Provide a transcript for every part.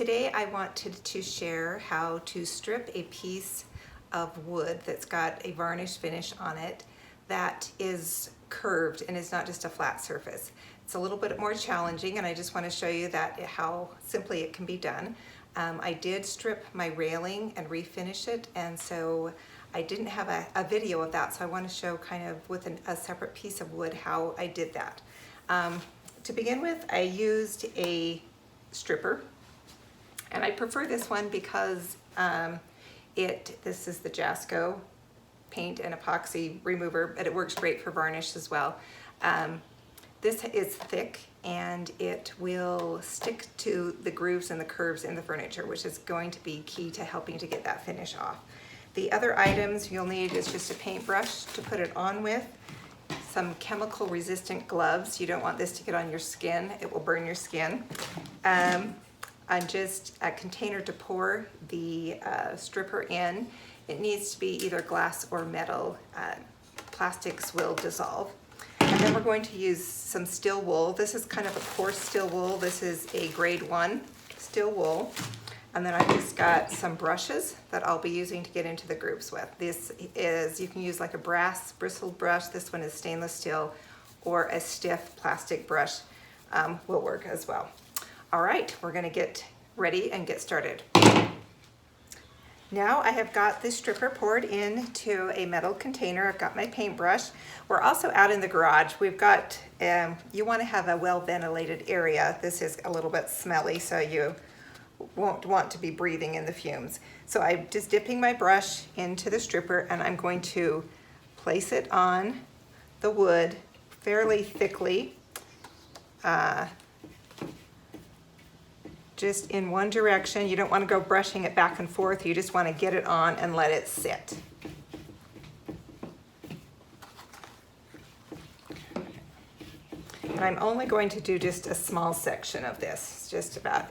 Today I wanted to share how to strip a piece of wood that's got a varnish finish on it that is curved and is not just a flat surface. It's a little bit more challenging, and I just want to show you that how simply it can be done. I did strip my railing and refinish it, and so I didn't have a video of that, so I want to show kind of with a separate piece of wood how I did that. To begin with, I used a stripper, and I prefer this one because this is the Jasco paint and epoxy remover, but it works great for varnish as well. This is thick and it will stick to the grooves and the curves in the furniture, which is going to be key to helping to get that finish off. The other items you'll need is just a paintbrush to put it on with, some chemical resistant gloves. You don't want this to get on your skin, it will burn your skin. And just a container to pour the stripper in. It needs to be either glass or metal. Plastics will dissolve. And then we're going to use some steel wool. This is kind of a coarse steel wool. This is a grade 1 steel wool. And then I've just got some brushes that I'll be using to get into the grooves with. This is, you can use like a brass bristled brush. This one is stainless steel, or a stiff plastic brush will work as well. All right, we're gonna get ready and get started. Now I have got this stripper poured into a metal container. I've got my paintbrush. We're also out in the garage. We've got, you want to have a well-ventilated area. This is a little bit smelly, so you won't want to be breathing in the fumes. So I'm just dipping my brush into the stripper, and I'm going to place it on the wood fairly thickly, just in one direction. You don't want to go brushing it back and forth. You just want to get it on and let it sit. And I'm only going to do just a small section of this, just about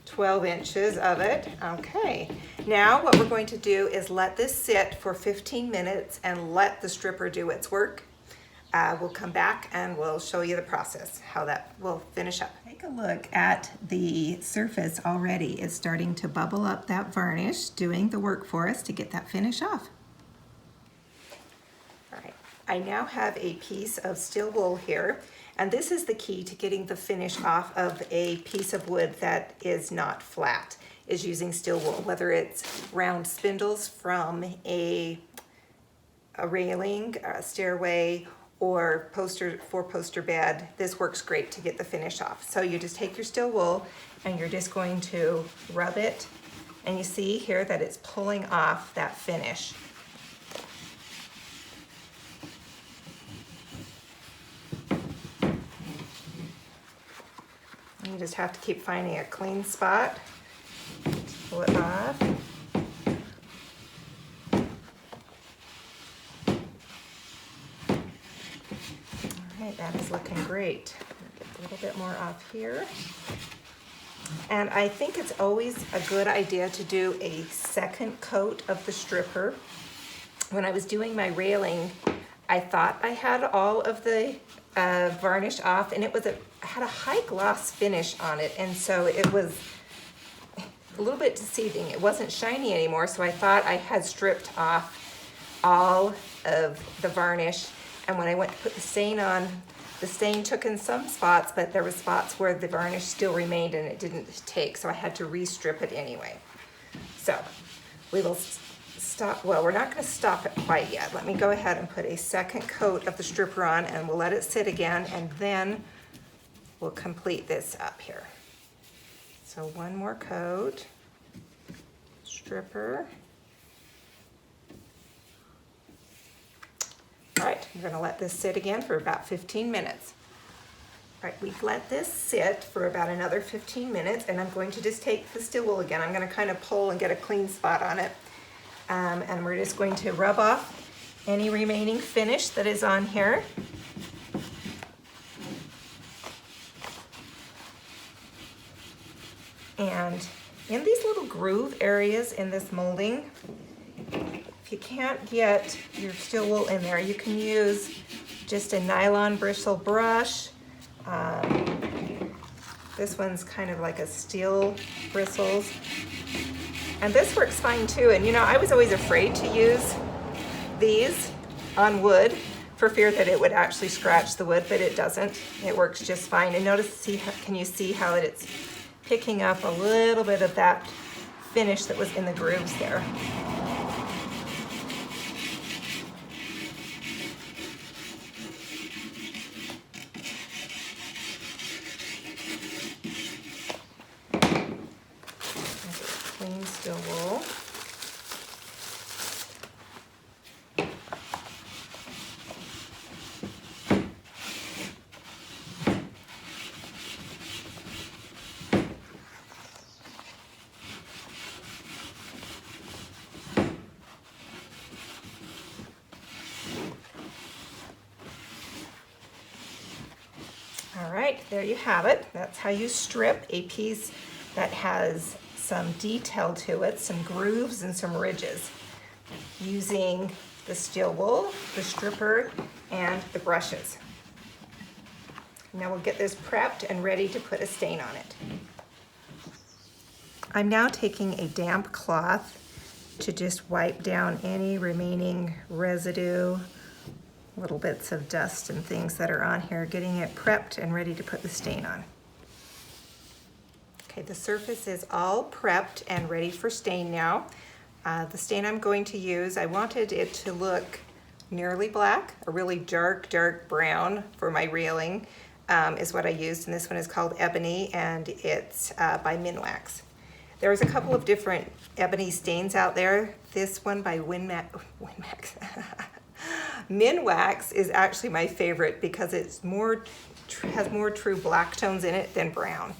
12 inches of it. Okay, now what we're going to do is let this sit for 15 minutes and let the stripper do its work. We'll come back and we'll show you the process, how that will finish up. Take a look at the surface already. It's starting to bubble up that varnish, doing the work for us to get that finish off. All right, I now have a piece of steel wool here, and this is the key to getting the finish off of a piece of wood that is not flat, is using steel wool, whether it's round spindles from a railing, a stairway, or four-poster bed. This works great to get the finish off. So you just take your steel wool and you're just going to rub it, and you see here that it's pulling off that finish. And you just have to keep finding a clean spot to pull it off. That is looking great. Get a little bit more off here. And I think it's always a good idea to do a second coat of the stripper. When I was doing my railing, I thought I had all of the varnish off, and it had a high gloss finish on it, and so it was a little bit deceiving. It wasn't shiny anymore, so I thought I had stripped off all of the varnish. And when I went to put the stain on, the stain took in some spots, but there were spots where the varnish still remained and it didn't take, so I had to re-strip it anyway. So we will stop, well, we're not gonna stop it quite yet. Let me go ahead and put a second coat of the stripper on, and we'll let it sit again, and then we'll complete this up here. So one more coat, stripper. All right, I'm gonna let this sit again for about 15 minutes. All right, we've let this sit for about another 15 minutes, and I'm going to just take the steel wool again. I'm gonna kind of pull and get a clean spot on it. And we're just going to rub off any remaining finish that is on here. And in these little groove areas in this molding, if you can't get your steel wool in there, you can use just a nylon bristle brush, This one's kind of like a steel bristles. And this works fine too. And you know, I was always afraid to use these on wood for fear that it would actually scratch the wood, but it doesn't. It works just fine. And notice, can you see how it's picking up a little bit of that finish that was in the grooves there. Clean steel wool. All right, there you have it. That's how you strip a piece that has some detail to it, some grooves and some ridges, using the steel wool, the stripper, and the brushes. Now we'll get this prepped and ready to put a stain on it. I'm now taking a damp cloth to just wipe down any remaining residue, little bits of dust and things that are on here, getting it prepped and ready to put the stain on. Okay, the surface is all prepped and ready for stain now. The stain I'm going to use, I wanted it to look nearly black, a really dark brown for my railing is what I used, and this one is called Ebony, and it's by Minwax. There's a couple of different ebony stains out there. This one by Minwax is actually my favorite because it's has more true black tones in it than brown.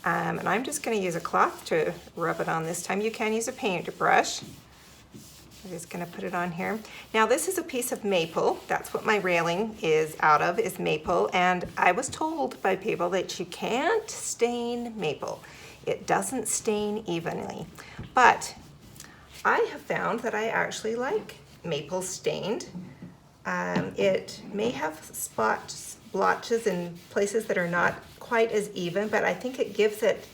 And I'm just going to use a cloth to rub it on this time. You can use a paintbrush. I'm just going to put it on here. Now this is a piece of maple. That's what my railing is out of, is maple. And I was told by people that you can't stain maple. It doesn't stain evenly. But I have found that I actually like maple stained. It may have spots, blotches in places that are not quite as even, but I think it gives it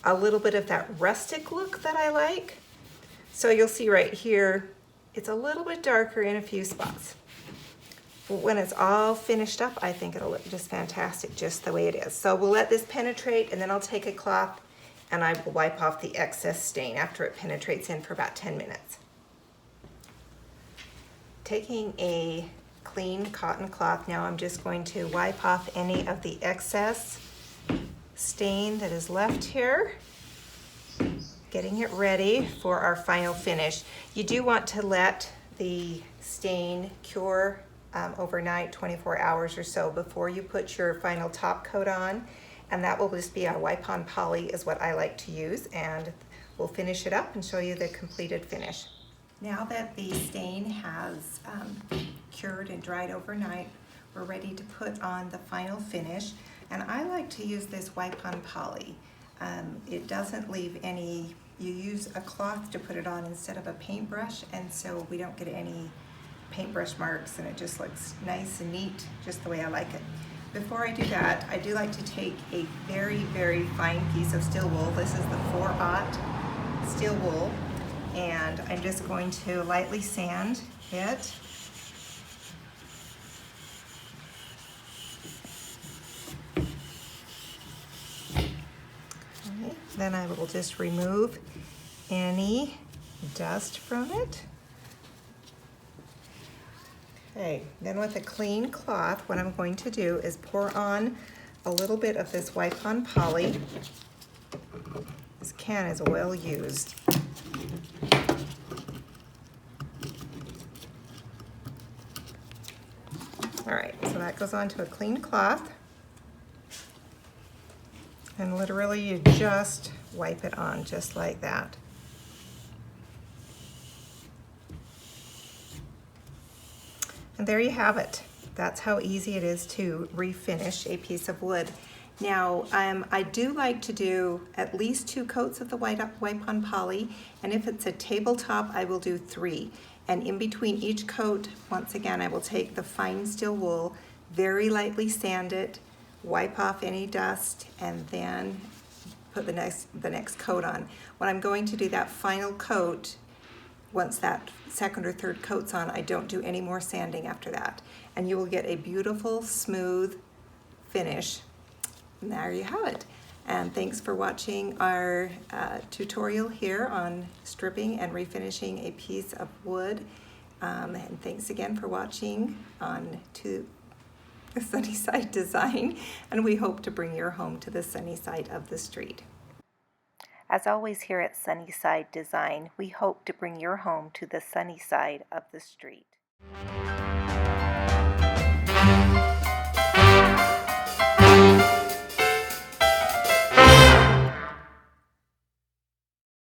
a little bit of that rustic look that I like. So you'll see right here, it's a little bit darker in a few spots. When it's all finished up, I think it'll look just fantastic, just the way it is. So we'll let this penetrate, and then I'll take a cloth and I will wipe off the excess stain after it penetrates in for about 10 minutes. Taking a clean cotton cloth now, I'm just going to wipe off any of the excess stain that is left here, getting it ready for our final finish. You do want to let the stain cure overnight, 24 hours or so, before you put your final top coat on, and that will just be a wipe-on poly is what I like to use, and we'll finish it up and show you the completed finish. Now that the stain has cured and dried overnight, we're ready to put on the final finish, and I like to use this wipe-on poly. It doesn't leave any, you use a cloth to put it on instead of a paintbrush, and so we don't get any paintbrush marks, and it just looks nice and neat, just the way I like it. Before I do that, I do like to take a very fine piece of steel wool. This is the 4/0 steel wool, and I'm just going to lightly sand it. Okay. Then I will just remove any dust from it. Okay, then with a clean cloth, what I'm going to do is pour on a little bit of this wipe-on poly. This can is well used. All right, so that goes onto a clean cloth. And literally you just wipe it on just like that. And there you have it. That's how easy it is to refinish a piece of wood. Now, I do like to do at least 2 coats of the wipe-on poly, and if it's a tabletop, I will do 3. And in between each coat, once again, I will take the fine steel wool, very lightly sand it, wipe off any dust, and then put the next coat on. When I'm going to do that final coat, once that second or third coat's on, I don't do any more sanding after that. And you will get a beautiful, smooth finish. And there you have it. And thanks for watching our tutorial here on stripping and refinishing a piece of wood. And thanks again for watching on to Sunnyside Design, and we hope to bring your home to the sunny side of the street. As always here at Sunnyside Design, we hope to bring your home to the sunny side of the street.